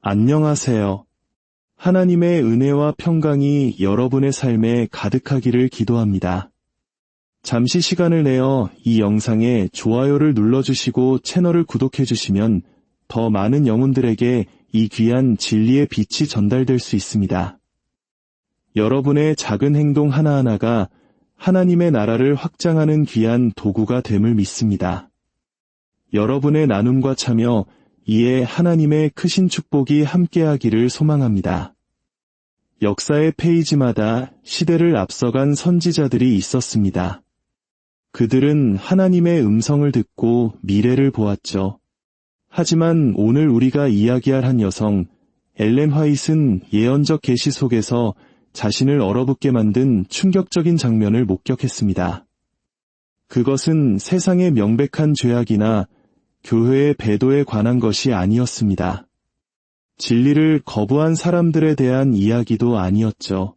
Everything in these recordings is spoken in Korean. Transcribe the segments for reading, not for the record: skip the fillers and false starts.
안녕하세요. 하나님의 은혜와 평강이 여러분의 삶에 가득하기를 기도합니다. 잠시 시간을 내어 이 영상에 좋아요를 눌러주시고 채널을 구독해주시면 더 많은 영혼들에게 이 귀한 진리의 빛이 전달될 수 있습니다. 여러분의 작은 행동 하나하나가 하나님의 나라를 확장하는 귀한 도구가 됨을 믿습니다. 여러분의 나눔과 참여, 이에 하나님의 크신 축복이 함께하기를 소망합니다. 역사의 페이지마다 시대를 앞서간 선지자들이 있었습니다. 그들은 하나님의 음성을 듣고 미래를 보았죠. 하지만 오늘 우리가 이야기할 한 여성, 엘렌 화이트는 예언적 계시 속에서 자신을 얼어붙게 만든 충격적인 장면을 목격했습니다. 그것은 세상의 명백한 죄악이나 교회의 배도에 관한 것이 아니었습니다. 진리를 거부한 사람들에 대한 이야기도 아니었죠.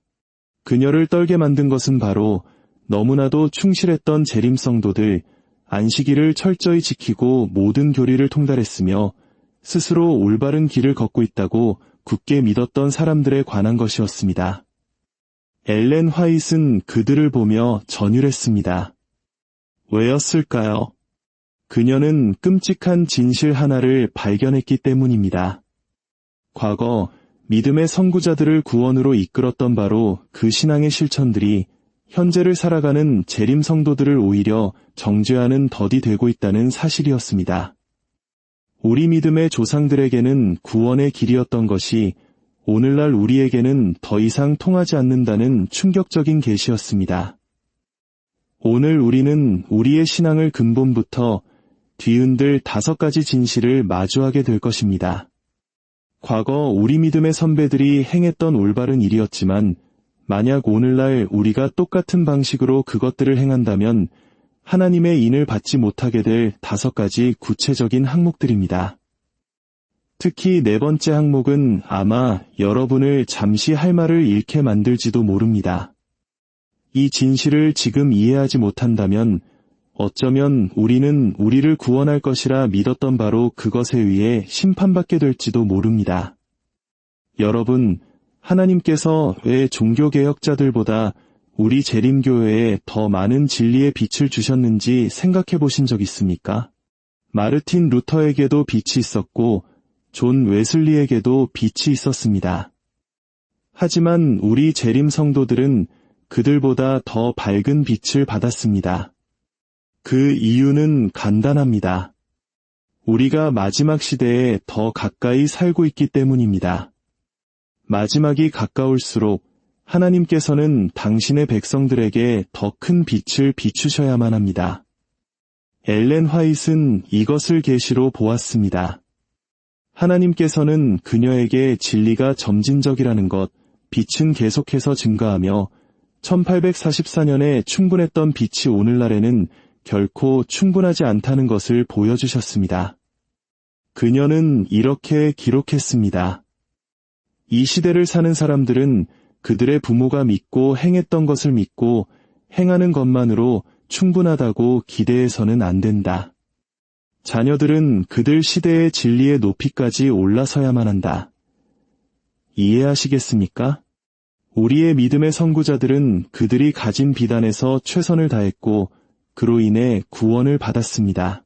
그녀를 떨게 만든 것은 바로 너무나도 충실했던 재림성도들, 안식일을 철저히 지키고 모든 교리를 통달했으며 스스로 올바른 길을 걷고 있다고 굳게 믿었던 사람들에 관한 것이었습니다. 엘렌 화이트는 그들을 보며 전율했습니다. 왜였을까요? 그녀는 끔찍한 진실 하나를 발견했기 때문입니다. 과거 믿음의 선구자들을 구원으로 이끌었던 바로 그 신앙의 실천들이 현재를 살아가는 재림 성도들을 오히려 정죄하는 덫이 되고 있다는 사실이었습니다. 우리 믿음의 조상들에게는 구원의 길이었던 것이 오늘날 우리에게는 더 이상 통하지 않는다는 충격적인 계시였습니다. 오늘 우리는 우리의 신앙을 근본부터 뒤흔들 5가지 진실을 마주하게 될 것입니다. 과거 우리 믿음의 선배들이 행했던 올바른 일이었지만 만약 오늘날 우리가 똑같은 방식으로 그것들을 행한다면 하나님의 인을 받지 못하게 될 5가지 구체적인 항목들입니다. 특히 4번째 항목은 아마 여러분을 잠시 할 말을 잃게 만들지도 모릅니다. 이 진실을 지금 이해하지 못한다면 어쩌면 우리는 우리를 구원할 것이라 믿었던 바로 그것에 의해 심판받게 될지도 모릅니다. 여러분, 하나님께서 왜 종교개혁자들보다 우리 재림교회에 더 많은 진리의 빛을 주셨는지 생각해 보신 적 있습니까? 마르틴 루터에게도 빛이 있었고 존 웨슬리에게도 빛이 있었습니다. 하지만 우리 재림 성도들은 그들보다 더 밝은 빛을 받았습니다. 그 이유는 간단합니다. 우리가 마지막 시대에 더 가까이 살고 있기 때문입니다. 마지막이 가까울수록 하나님께서는 당신의 백성들에게 더 큰 빛을 비추셔야만 합니다. 엘렌 화이트는 이것을 계시로 보았습니다. 하나님께서는 그녀에게 진리가 점진적이라는 것, 빛은 계속해서 증가하며 1844년에 충분했던 빛이 오늘날에는 결코 충분하지 않다는 것을 보여주셨습니다. 그녀는 이렇게 기록했습니다. 이 시대를 사는 사람들은 그들의 부모가 믿고 행했던 것을 믿고 행하는 것만으로 충분하다고 기대해서는 안 된다. 자녀들은 그들 시대의 진리의 높이까지 올라서야만 한다. 이해하시겠습니까? 우리의 믿음의 선구자들은 그들이 가진 비단에서 최선을 다했고 그로 인해 구원을 받았습니다.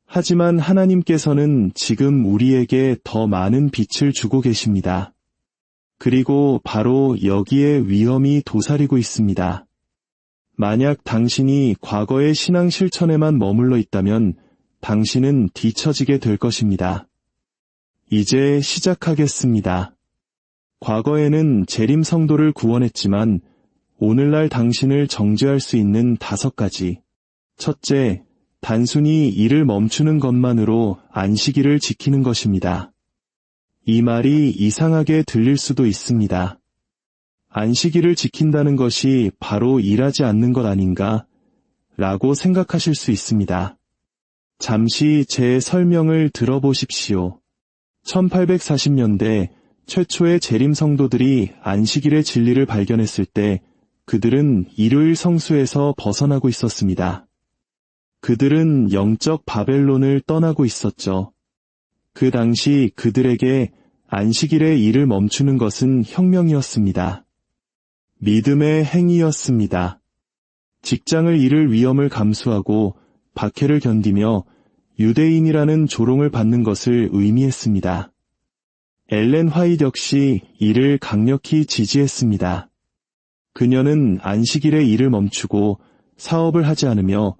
하지만 하나님께서는 지금 우리에게 더 많은 빛을 주고 계십니다. 그리고 바로 여기에 위험이 도사리고 있습니다. 만약 당신이 과거의 신앙 실천에만 머물러 있다면 당신은 뒤처지게 될 것입니다. 이제 시작하겠습니다. 과거에는 재림 성도를 구원했지만 오늘날 당신을 정죄할 수 있는 5가지. 첫째, 단순히 일을 멈추는 것만으로 안식일을 지키는 것입니다. 이 말이 이상하게 들릴 수도 있습니다. 안식일을 지킨다는 것이 바로 일하지 않는 것 아닌가? 라고 생각하실 수 있습니다. 잠시 제 설명을 들어보십시오. 1840년대 최초의 재림 성도들이 안식일의 진리를 발견했을 때 그들은 일요일 성수에서 벗어나고 있었습니다. 그들은 영적 바벨론을 떠나고 있었죠. 그 당시 그들에게 안식일에 일을 멈추는 것은 혁명이었습니다. 믿음의 행위였습니다. 직장을 잃을 위험을 감수하고 박해를 견디며 유대인이라는 조롱을 받는 것을 의미했습니다. 엘렌 화이트 역시 이를 강력히 지지했습니다. 그녀는 안식일에 일을 멈추고 사업을 하지 않으며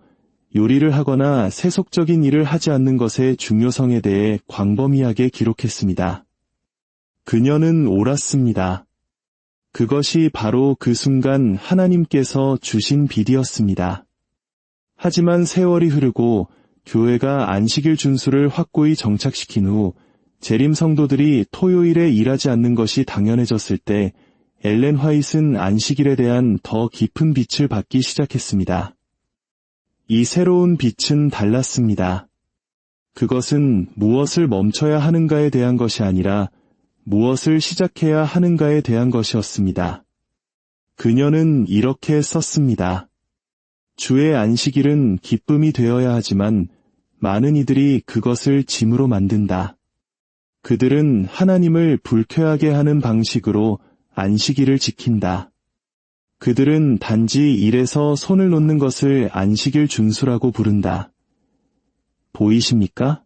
요리를 하거나 세속적인 일을 하지 않는 것의 중요성에 대해 광범위하게 기록했습니다. 그녀는 옳았습니다. 그것이 바로 그 순간 하나님께서 주신 빛이었습니다. 하지만 세월이 흐르고 교회가 안식일 준수를 확고히 정착시킨 후 재림 성도들이 토요일에 일하지 않는 것이 당연해졌을 때 엘렌 화이트는 안식일에 대한 더 깊은 빛을 받기 시작했습니다. 이 새로운 빛은 달랐습니다. 그것은 무엇을 멈춰야 하는가에 대한 것이 아니라 무엇을 시작해야 하는가에 대한 것이었습니다. 그녀는 이렇게 썼습니다. 주의 안식일은 기쁨이 되어야 하지만 많은 이들이 그것을 짐으로 만든다. 그들은 하나님을 불쾌하게 하는 방식으로 안식일을 지킨다. 그들은 단지 일에서 손을 놓는 것을 안식일 준수라고 부른다. 보이십니까?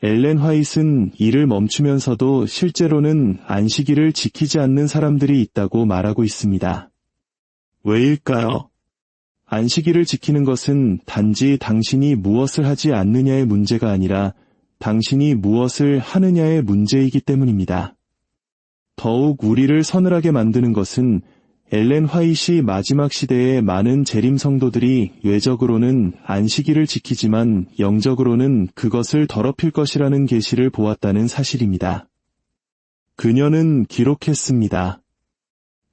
엘렌 화이트는 일을 멈추면서도 실제로는 안식일을 지키지 않는 사람들이 있다고 말하고 있습니다. 왜일까요? 안식일을 지키는 것은 단지 당신이 무엇을 하지 않느냐의 문제가 아니라 당신이 무엇을 하느냐의 문제이기 때문입니다. 더욱 우리를 서늘하게 만드는 것은 엘렌 화이트이 마지막 시대의 많은 재림 성도들이 외적으로는 안식일을 지키지만 영적으로는 그것을 더럽힐 것이라는 계시를 보았다는 사실입니다. 그녀는 기록했습니다.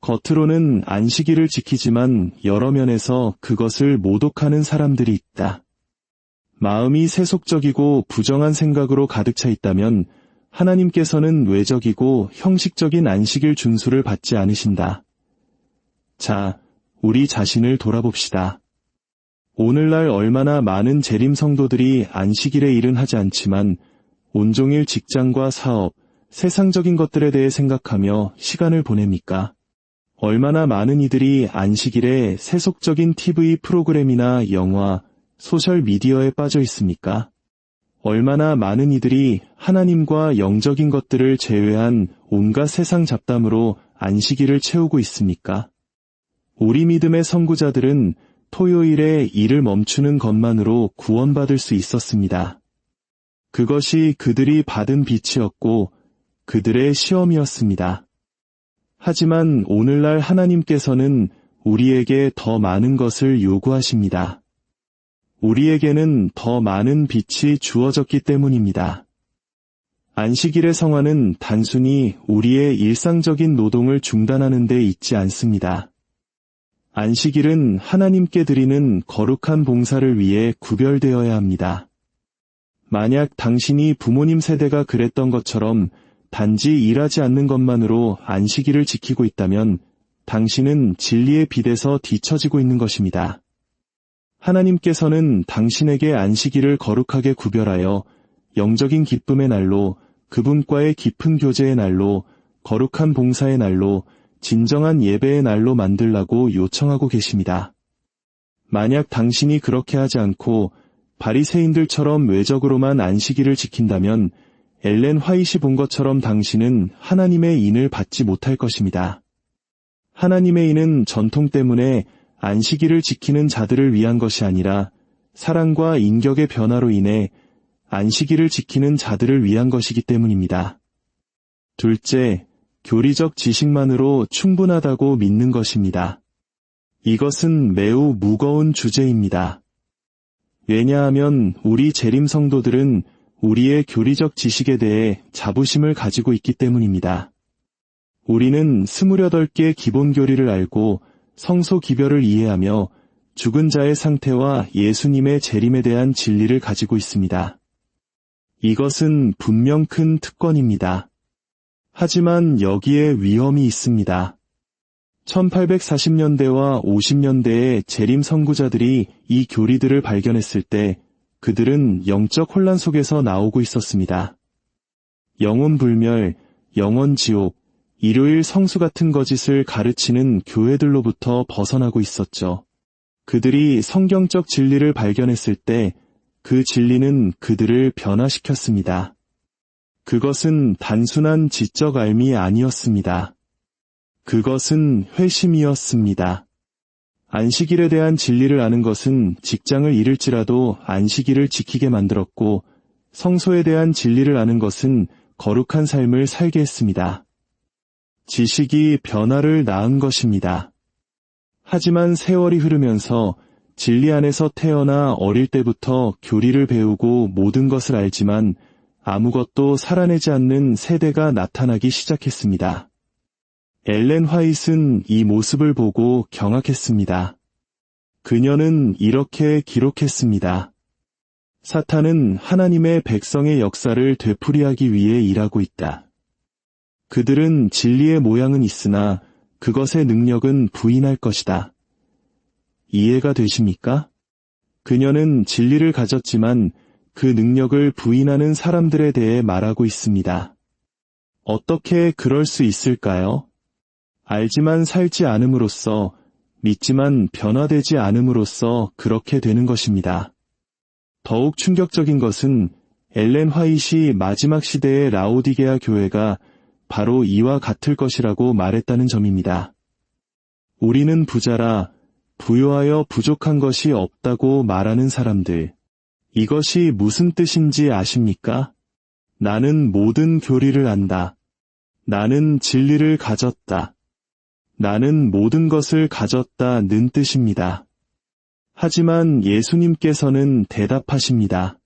겉으로는 안식일을 지키지만 여러 면에서 그것을 모독하는 사람들이 있다. 마음이 세속적이고 부정한 생각으로 가득 차 있다면 하나님께서는 외적이고 형식적인 안식일 준수를 받지 않으신다. 자, 우리 자신을 돌아봅시다. 오늘날 얼마나 많은 재림 성도들이 안식일에 일은 하지 않지만 온종일 직장과 사업, 세상적인 것들에 대해 생각하며 시간을 보냅니까? 얼마나 많은 이들이 안식일에 세속적인 TV 프로그램이나 영화, 소셜미디어에 빠져 있습니까? 얼마나 많은 이들이 하나님과 영적인 것들을 제외한 온갖 세상 잡담으로 안식일을 채우고 있습니까? 우리 믿음의 선구자들은 토요일에 일을 멈추는 것만으로 구원받을 수 있었습니다. 그것이 그들이 받은 빛이었고 그들의 시험이었습니다. 하지만 오늘날 하나님께서는 우리에게 더 많은 것을 요구하십니다. 우리에게는 더 많은 빛이 주어졌기 때문입니다. 안식일의 성화는 단순히 우리의 일상적인 노동을 중단하는 데 있지 않습니다. 안식일은 하나님께 드리는 거룩한 봉사를 위해 구별되어야 합니다. 만약 당신이 부모님 세대가 그랬던 것처럼 단지 일하지 않는 것만으로 안식일을 지키고 있다면 당신은 진리의 빛에서 뒤처지고 있는 것입니다. 하나님께서는 당신에게 안식일을 거룩하게 구별하여 영적인 기쁨의 날로, 그분과의 깊은 교제의 날로, 거룩한 봉사의 날로, 진정한 예배의 날로 만들라고 요청하고 계십니다. 만약 당신이 그렇게 하지 않고 바리새인들처럼 외적으로만 안식일을 지킨다면 엘렌 화이트이 본 것처럼 당신은 하나님의 인을 받지 못할 것입니다. 하나님의 인은 전통 때문에 안식일을 지키는 자들을 위한 것이 아니라 사랑과 인격의 변화로 인해 안식일을 지키는 자들을 위한 것이기 때문입니다. 둘째, 교리적 지식만으로 충분하다고 믿는 것입니다. 이것은 매우 무거운 주제입니다. 왜냐하면 우리 재림 성도들은 우리의 교리적 지식에 대해 자부심을 가지고 있기 때문입니다. 우리는 28개의 기본 교리를 알고 성소 기별을 이해하며 죽은 자의 상태와 예수님의 재림에 대한 진리를 가지고 있습니다. 이것은 분명 큰 특권입니다. 하지만 여기에 위험이 있습니다. 1840년대와 50년대의 재림 선구자들이 이 교리들을 발견했을 때 그들은 영적 혼란 속에서 나오고 있었습니다. 영혼 불멸, 영원 지옥, 일요일 성수 같은 거짓을 가르치는 교회들로부터 벗어나고 있었죠. 그들이 성경적 진리를 발견했을 때 그 진리는 그들을 변화시켰습니다. 그것은 단순한 지적 알미 아니었습니다. 그것은 회심이었습니다. 안식일에 대한 진리를 아는 것은 직장을 잃을지라도 안식일을 지키게 만들었고, 성소에 대한 진리를 아는 것은 거룩한 삶을 살게 했습니다. 지식이 변화를 낳은 것입니다. 하지만 세월이 흐르면서 진리 안에서 태어나 어릴 때부터 교리를 배우고 모든 것을 알지만 아무것도 살아내지 않는 세대가 나타나기 시작했습니다. 엘렌 화이트는 이 모습을 보고 경악했습니다. 그녀는 이렇게 기록했습니다. 사탄은 하나님의 백성의 역사를 되풀이하기 위해 일하고 있다. 그들은 진리의 모양은 있으나 그것의 능력은 부인할 것이다. 이해가 되십니까? 그녀는 진리를 가졌지만 그 능력을 부인하는 사람들에 대해 말하고 있습니다. 어떻게 그럴 수 있을까요? 알지만 살지 않음으로써, 믿지만 변화되지 않음으로써 그렇게 되는 것입니다. 더욱 충격적인 것은 엘렌 화이트이 마지막 시대의 라오디게아 교회가 바로 이와 같을 것이라고 말했다는 점입니다. 우리는 부자라, 부요하여 부족한 것이 없다고 말하는 사람들. 이것이 무슨 뜻인지 아십니까? 나는 모든 교리를 안다. 나는 진리를 가졌다. 나는 모든 것을 가졌다는 뜻입니다. 하지만 예수님께서는 대답하십니다.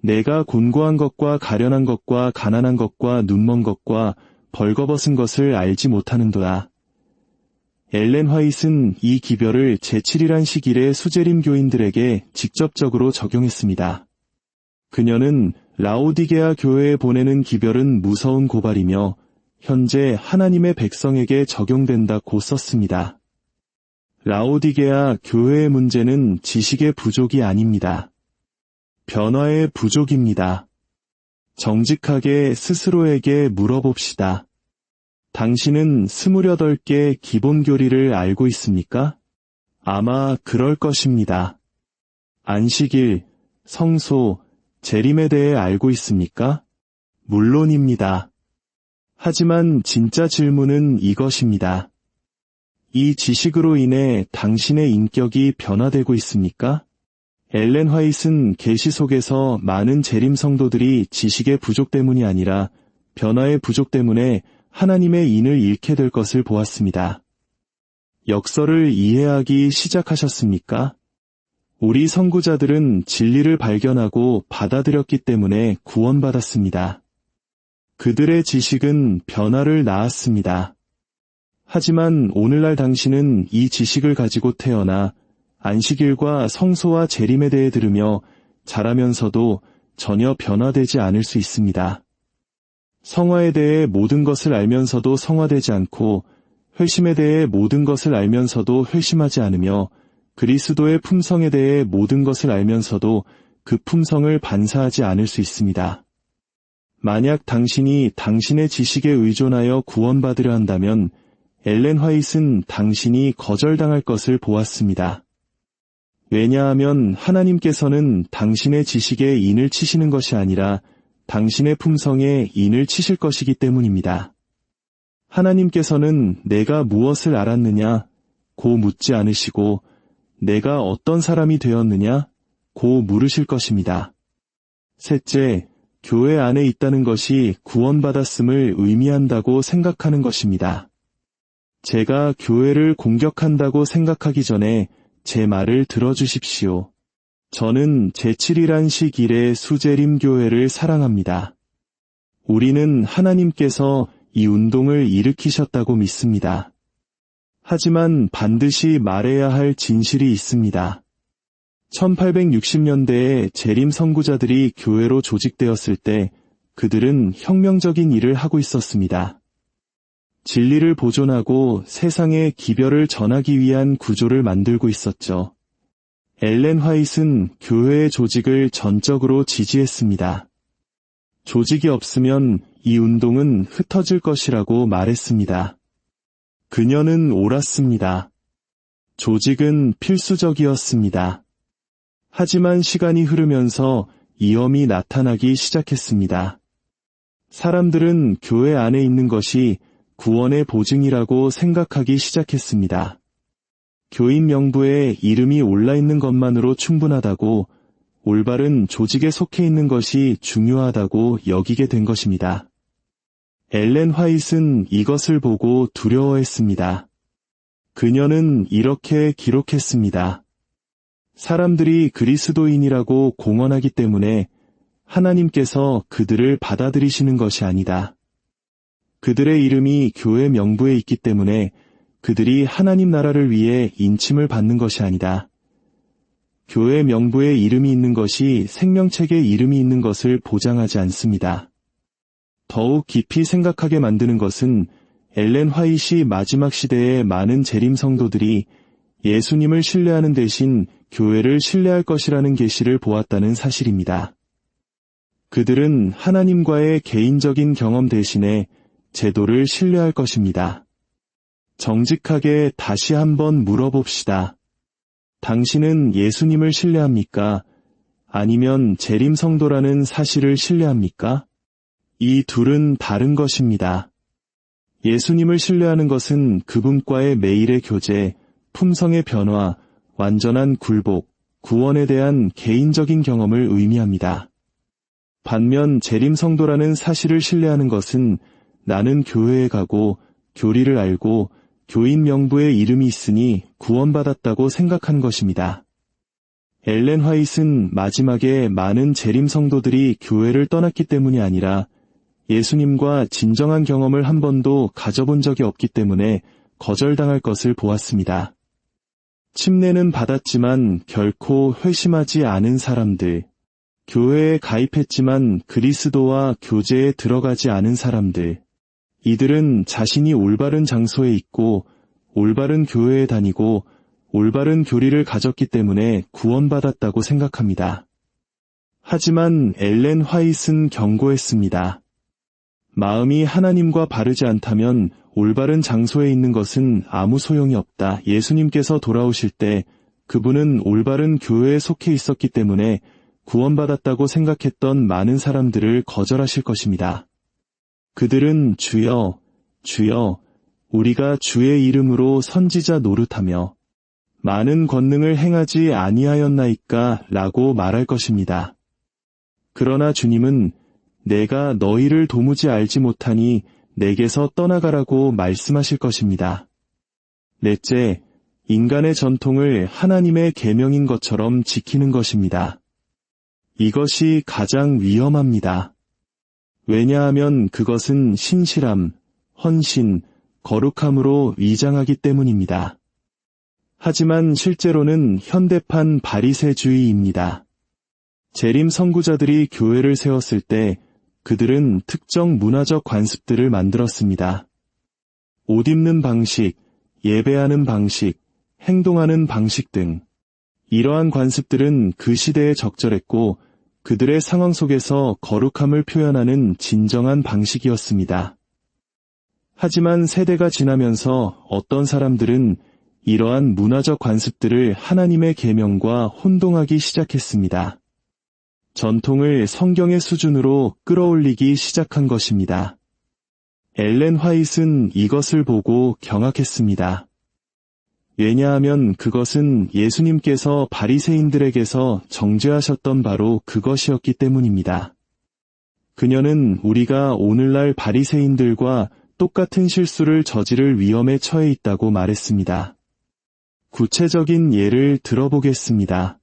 내가 곤고한 것과 가련한 것과 가난한 것과 눈먼 것과 벌거벗은 것을 알지 못하는도다. 엘렌 화이트는 이 기별을 제7일 안식일의 수재림 교인들에게 직접적으로 적용했습니다. 그녀는 라오디게아 교회에 보내는 기별은 무서운 고발이며 현재 하나님의 백성에게 적용된다고 썼습니다. 라오디게아 교회의 문제는 지식의 부족이 아닙니다. 변화의 부족입니다. 정직하게 스스로에게 물어봅시다. 당신은 28개 기본 교리를 알고 있습니까? 아마 그럴 것입니다. 안식일, 성소, 재림에 대해 알고 있습니까? 물론입니다. 하지만 진짜 질문은 이것입니다. 이 지식으로 인해 당신의 인격이 변화되고 있습니까? 엘렌 화이트는 계시 속에서 많은 재림 성도들이 지식의 부족 때문이 아니라 변화의 부족 때문에 하나님의 인을 잃게 될 것을 보았습니다. 역설을 이해하기 시작하셨습니까? 우리 선구자들은 진리를 발견하고 받아들였기 때문에 구원받았습니다. 그들의 지식은 변화를 낳았습니다. 하지만 오늘날 당신은 이 지식을 가지고 태어나 안식일과 성소와 재림에 대해 들으며 자라면서도 전혀 변화되지 않을 수 있습니다. 성화에 대해 모든 것을 알면서도 성화되지 않고 회심에 대해 모든 것을 알면서도 회심하지 않으며 그리스도의 품성에 대해 모든 것을 알면서도 그 품성을 반사하지 않을 수 있습니다. 만약 당신이 당신의 지식에 의존하여 구원받으려 한다면 엘렌 화이트는 당신이 거절당할 것을 보았습니다. 왜냐하면 하나님께서는 당신의 지식에 인을 치시는 것이 아니라 당신의 품성에 인을 치실 것이기 때문입니다. 하나님께서는 내가 무엇을 알았느냐? 고 묻지 않으시고 내가 어떤 사람이 되었느냐? 고 물으실 것입니다. 셋째, 교회 안에 있다는 것이 구원받았음을 의미한다고 생각하는 것입니다. 제가 교회를 공격한다고 생각하기 전에 제 말을 들어주십시오. 저는 제7일 안식일의 수재림 교회를 사랑합니다. 우리는 하나님께서 이 운동을 일으키셨다고 믿습니다. 하지만 반드시 말해야 할 진실이 있습니다. 1860년대에 재림 선구자들이 교회로 조직되었을 때 그들은 혁명적인 일을 하고 있었습니다. 진리를 보존하고 세상에 기별을 전하기 위한 구조를 만들고 있었죠. 엘렌 화이트는 교회의 조직을 전적으로 지지했습니다. 조직이 없으면 이 운동은 흩어질 것이라고 말했습니다. 그녀는 옳았습니다. 조직은 필수적이었습니다. 하지만 시간이 흐르면서 위험이 나타나기 시작했습니다. 사람들은 교회 안에 있는 것이 구원의 보증이라고 생각하기 시작했습니다. 교인 명부에 이름이 올라있는 것만으로 충분하다고, 올바른 조직에 속해 있는 것이 중요하다고 여기게 된 것입니다. 엘렌 화이트는 이것을 보고 두려워했습니다. 그녀는 이렇게 기록했습니다. 사람들이 그리스도인이라고 공언하기 때문에 하나님께서 그들을 받아들이시는 것이 아니다. 그들의 이름이 교회 명부에 있기 때문에 그들이 하나님 나라를 위해 인침을 받는 것이 아니다. 교회 명부에 이름이 있는 것이 생명책에 이름이 있는 것을 보장하지 않습니다. 더욱 깊이 생각하게 만드는 것은 엘렌 화이트이 마지막 시대의 많은 재림 성도들이 예수님을 신뢰하는 대신 교회를 신뢰할 것이라는 계시를 보았다는 사실입니다. 그들은 하나님과의 개인적인 경험 대신에 제도를 신뢰할 것입니다. 정직하게 다시 한번 물어봅시다. 당신은 예수님을 신뢰합니까? 아니면 재림 성도라는 사실을 신뢰합니까? 이 둘은 다른 것입니다. 예수님을 신뢰하는 것은 그분과의 매일의 교제, 품성의 변화, 완전한 굴복, 구원에 대한 개인적인 경험을 의미합니다. 반면 재림 성도라는 사실을 신뢰하는 것은 나는 교회에 가고 교리를 알고 교인 명부에 이름이 있으니 구원받았다고 생각한 것입니다. 엘렌 화이트는 마지막에 많은 재림 성도들이 교회를 떠났기 때문이 아니라 예수님과 진정한 경험을 한 번도 가져본 적이 없기 때문에 거절당할 것을 보았습니다. 침례는 받았지만 결코 회심하지 않은 사람들, 교회에 가입했지만 그리스도와 교제에 들어가지 않은 사람들, 이들은 자신이 올바른 장소에 있고 올바른 교회에 다니고 올바른 교리를 가졌기 때문에 구원받았다고 생각합니다. 하지만 엘렌 화이트는 경고했습니다. 마음이 하나님과 바르지 않다면 올바른 장소에 있는 것은 아무 소용이 없다. 예수님께서 돌아오실 때 그분은 올바른 교회에 속해 있었기 때문에 구원받았다고 생각했던 많은 사람들을 거절하실 것입니다. 그들은 주여, 주여, 우리가 주의 이름으로 선지자 노릇하며 많은 권능을 행하지 아니하였나이까 라고 말할 것입니다. 그러나 주님은 내가 너희를 도무지 알지 못하니 내게서 떠나가라고 말씀하실 것입니다. 넷째, 인간의 전통을 하나님의 계명인 것처럼 지키는 것입니다. 이것이 가장 위험합니다. 왜냐하면 그것은 신실함, 헌신, 거룩함으로 위장하기 때문입니다. 하지만 실제로는 현대판 바리새주의입니다. 재림 선구자들이 교회를 세웠을 때 그들은 특정 문화적 관습들을 만들었습니다. 옷 입는 방식, 예배하는 방식, 행동하는 방식 등 이러한 관습들은 그 시대에 적절했고 그들의 상황 속에서 거룩함을 표현하는 진정한 방식이었습니다. 하지만 세대가 지나면서 어떤 사람들은 이러한 문화적 관습들을 하나님의 계명과 혼동하기 시작했습니다. 전통을 성경의 수준으로 끌어올리기 시작한 것입니다. 엘렌 화이트는 이것을 보고 경악했습니다. 왜냐하면 그것은 예수님께서 바리새인들에게서 정죄하셨던 바로 그것이었기 때문입니다. 그녀는 우리가 오늘날 바리새인들과 똑같은 실수를 저지를 위험에 처해 있다고 말했습니다. 구체적인 예를 들어보겠습니다.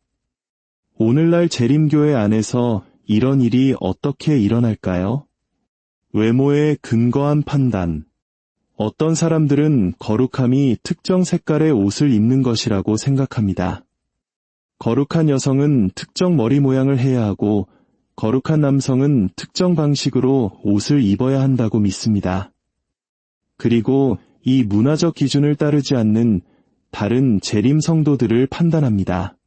오늘날 재림교회 안에서 이런 일이 어떻게 일어날까요? 외모에 근거한 판단. 어떤 사람들은 거룩함이 특정 색깔의 옷을 입는 것이라고 생각합니다. 거룩한 여성은 특정 머리 모양을 해야 하고 거룩한 남성은 특정 방식으로 옷을 입어야 한다고 믿습니다. 그리고 이 문화적 기준을 따르지 않는 다른 재림 성도들을 판단합니다.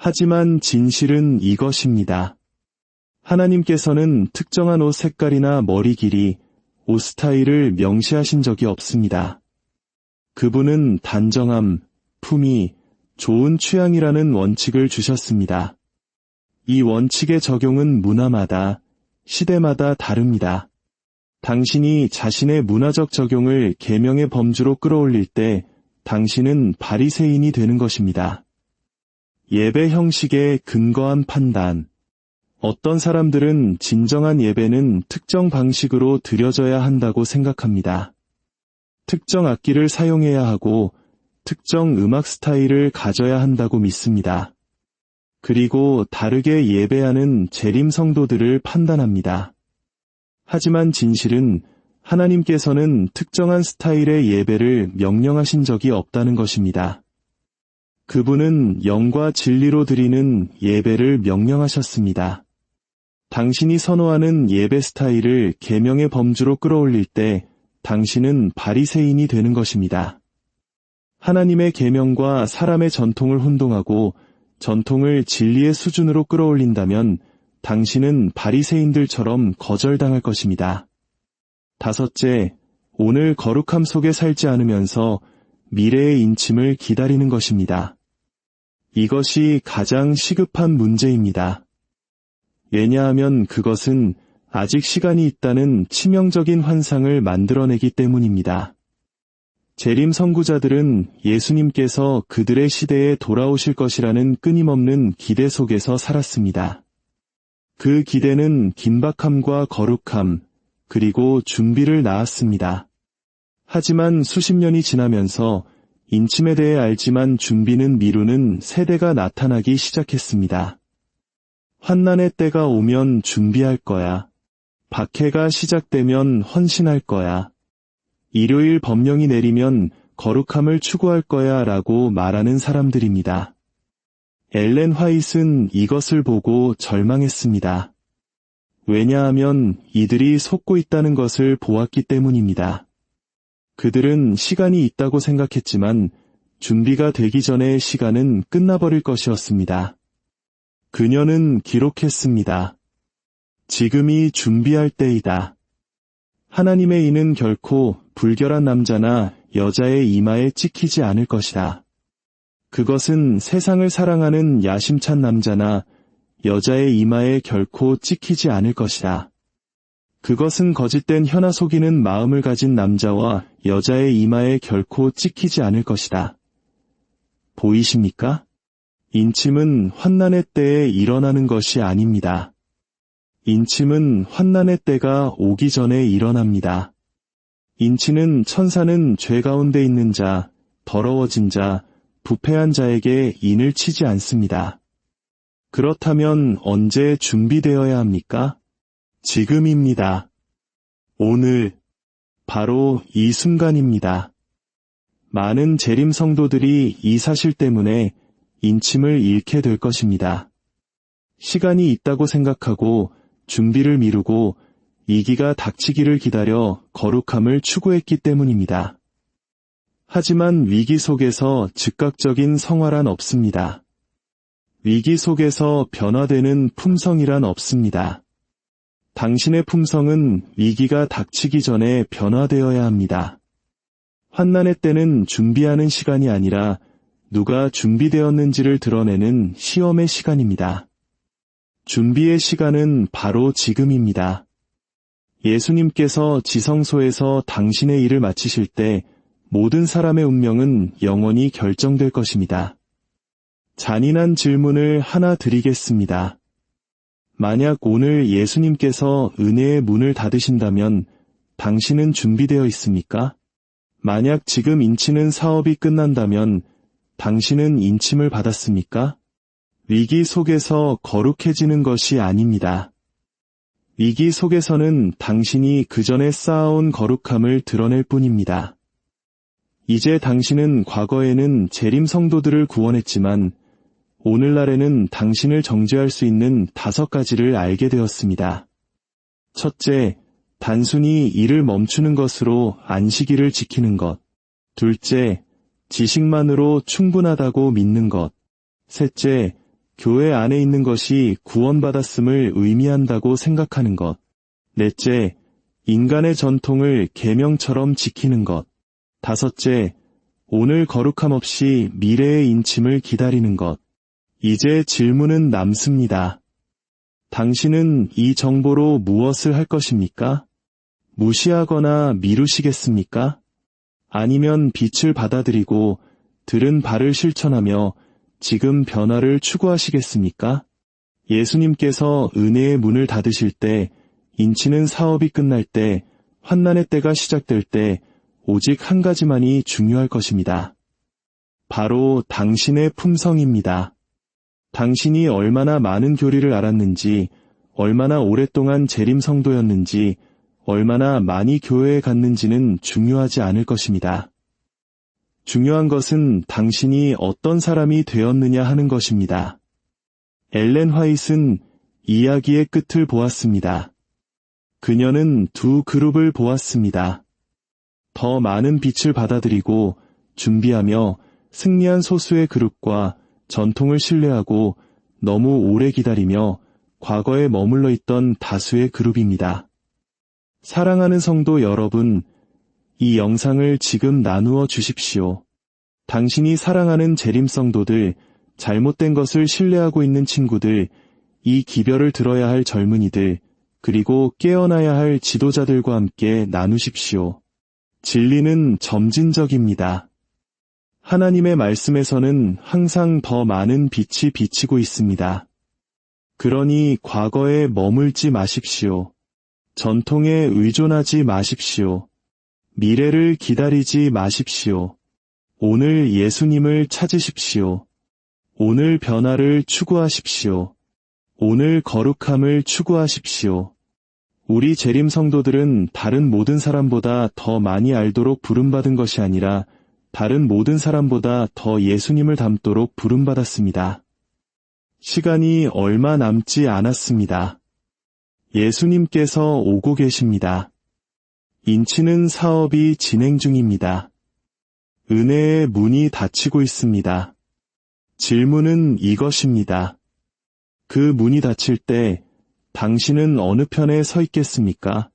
하지만 진실은 이것입니다. 하나님께서는 특정한 옷 색깔이나 머리 길이, 옷 스타일을 명시하신 적이 없습니다. 그분은 단정함, 품위, 좋은 취향이라는 원칙을 주셨습니다. 이 원칙의 적용은 문화마다, 시대마다 다릅니다. 당신이 자신의 문화적 적용을 계명의 범주로 끌어올릴 때 당신은 바리새인이 되는 것입니다. 예배 형식에 근거한 판단. 어떤 사람들은 진정한 예배는 특정 방식으로 드려져야 한다고 생각합니다. 특정 악기를 사용해야 하고 특정 음악 스타일을 가져야 한다고 믿습니다. 그리고 다르게 예배하는 재림 성도들을 판단합니다. 하지만 진실은 하나님께서는 특정한 스타일의 예배를 명령하신 적이 없다는 것입니다. 그분은 영과 진리로 드리는 예배를 명령하셨습니다. 당신이 선호하는 예배 스타일을 계명의 범주로 끌어올릴 때 당신은 바리새인이 되는 것입니다. 하나님의 계명과 사람의 전통을 혼동하고 전통을 진리의 수준으로 끌어올린다면 당신은 바리새인들처럼 거절당할 것입니다. 다섯째, 오늘 거룩함 속에 살지 않으면서 미래의 인침을 기다리는 것입니다. 이것이 가장 시급한 문제입니다. 왜냐하면 그것은 아직 시간이 있다는 치명적인 환상을 만들어내기 때문입니다. 재림 선구자들은 예수님께서 그들의 시대에 돌아오실 것이라는 끊임없는 기대 속에서 살았습니다. 그 기대는 긴박함과 거룩함, 그리고 준비를 낳았습니다. 하지만 수십 년이 지나면서 인침에 대해 알지만 준비는 미루는 세대가 나타나기 시작했습니다. 환난의 때가 오면 준비할 거야. 박해가 시작되면 헌신할 거야. 일요일 법령이 내리면 거룩함을 추구할 거야 라고 말하는 사람들입니다. 엘렌 화이트는 이것을 보고 절망했습니다. 왜냐하면 이들이 속고 있다는 것을 보았기 때문입니다. 그들은 시간이 있다고 생각했지만 준비가 되기 전에 시간은 끝나버릴 것이었습니다. 그녀는 기록했습니다. 지금이 준비할 때이다. 하나님의 이는 결코 불결한 남자나 여자의 이마에 찍히지 않을 것이다. 그것은 세상을 사랑하는 야심찬 남자나 여자의 이마에 결코 찍히지 않을 것이다. 그것은 거짓된 혀나 속이는 마음을 가진 남자와 여자의 이마에 결코 찍히지 않을 것이다. 보이십니까? 인침은 환난의 때에 일어나는 것이 아닙니다. 인침은 환난의 때가 오기 전에 일어납니다. 인치는 천사는 죄 가운데 있는 자, 더러워진 자, 부패한 자에게 인을 치지 않습니다. 그렇다면 언제 준비되어야 합니까? 지금입니다. 오늘, 바로 이 순간입니다. 많은 재림 성도들이 이 사실 때문에 인침을 잃게 될 것입니다. 시간이 있다고 생각하고 준비를 미루고 이기가 닥치기를 기다려 거룩함을 추구했기 때문입니다. 하지만 위기 속에서 즉각적인 성화란 없습니다. 위기 속에서 변화되는 품성이란 없습니다. 당신의 품성은 위기가 닥치기 전에 변화되어야 합니다. 환난의 때는 준비하는 시간이 아니라 누가 준비되었는지를 드러내는 시험의 시간입니다. 준비의 시간은 바로 지금입니다. 예수님께서 지성소에서 당신의 일을 마치실 때 모든 사람의 운명은 영원히 결정될 것입니다. 잔인한 질문을 하나 드리겠습니다. 만약 오늘 예수님께서 은혜의 문을 닫으신다면 당신은 준비되어 있습니까? 만약 지금 인치는 사업이 끝난다면 당신은 인침을 받았습니까? 위기 속에서 거룩해지는 것이 아닙니다. 위기 속에서는 당신이 그전에 쌓아온 거룩함을 드러낼 뿐입니다. 이제 당신은 과거에는 재림 성도들을 구원했지만 오늘날에는 당신을 정죄할 수 있는 5가지를 알게 되었습니다. 첫째, 단순히 일을 멈추는 것으로 안식일을 지키는 것. 둘째, 지식만으로 충분하다고 믿는 것. 셋째, 교회 안에 있는 것이 구원받았음을 의미한다고 생각하는 것. 넷째, 인간의 전통을 계명처럼 지키는 것. 다섯째, 오늘 거룩함 없이 미래의 인침을 기다리는 것. 이제 질문은 남습니다. 당신은 이 정보로 무엇을 할 것입니까? 무시하거나 미루시겠습니까? 아니면 빛을 받아들이고 들은 바를 실천하며 지금 변화를 추구하시겠습니까? 예수님께서 은혜의 문을 닫으실 때, 인치는 사업이 끝날 때, 환난의 때가 시작될 때 오직 한 가지만이 중요할 것입니다. 바로 당신의 품성입니다. 당신이 얼마나 많은 교리를 알았는지, 얼마나 오랫동안 재림성도였는지, 얼마나 많이 교회에 갔는지는 중요하지 않을 것입니다. 중요한 것은 당신이 어떤 사람이 되었느냐 하는 것입니다. 엘렌 화이트는 이야기의 끝을 보았습니다. 그녀는 두 그룹을 보았습니다. 더 많은 빛을 받아들이고 준비하며 승리한 소수의 그룹과 전통을 신뢰하고 너무 오래 기다리며 과거에 머물러 있던 다수의 그룹입니다. 사랑하는 성도 여러분, 이 영상을 지금 나누어 주십시오. 당신이 사랑하는 재림성도들, 잘못된 것을 신뢰하고 있는 친구들, 이 기별을 들어야 할 젊은이들, 그리고 깨어나야 할 지도자들과 함께 나누십시오. 진리는 점진적입니다. 하나님의 말씀에서는 항상 더 많은 빛이 비치고 있습니다. 그러니 과거에 머물지 마십시오. 전통에 의존하지 마십시오. 미래를 기다리지 마십시오. 오늘 예수님을 찾으십시오. 오늘 변화를 추구하십시오. 오늘 거룩함을 추구하십시오. 우리 재림 성도들은 다른 모든 사람보다 더 많이 알도록 부름받은 것이 아니라 다른 모든 사람보다 더 예수님을 닮도록 부름받았습니다. 시간이 얼마 남지 않았습니다. 예수님께서 오고 계십니다. 인치는 사업이 진행 중입니다. 은혜의 문이 닫히고 있습니다. 질문은 이것입니다. 그 문이 닫힐 때 당신은 어느 편에 서 있겠습니까?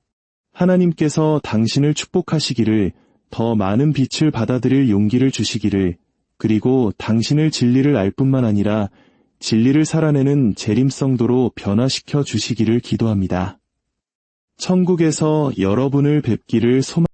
하나님께서 당신을 축복하시기를, 더 많은 빛을 받아들일 용기를 주시기를, 그리고 당신을 진리를 알 뿐만 아니라 진리를 살아내는 재림성도로 변화시켜 주시기를 기도합니다. 천국에서 여러분을 뵙기를 소망합니다.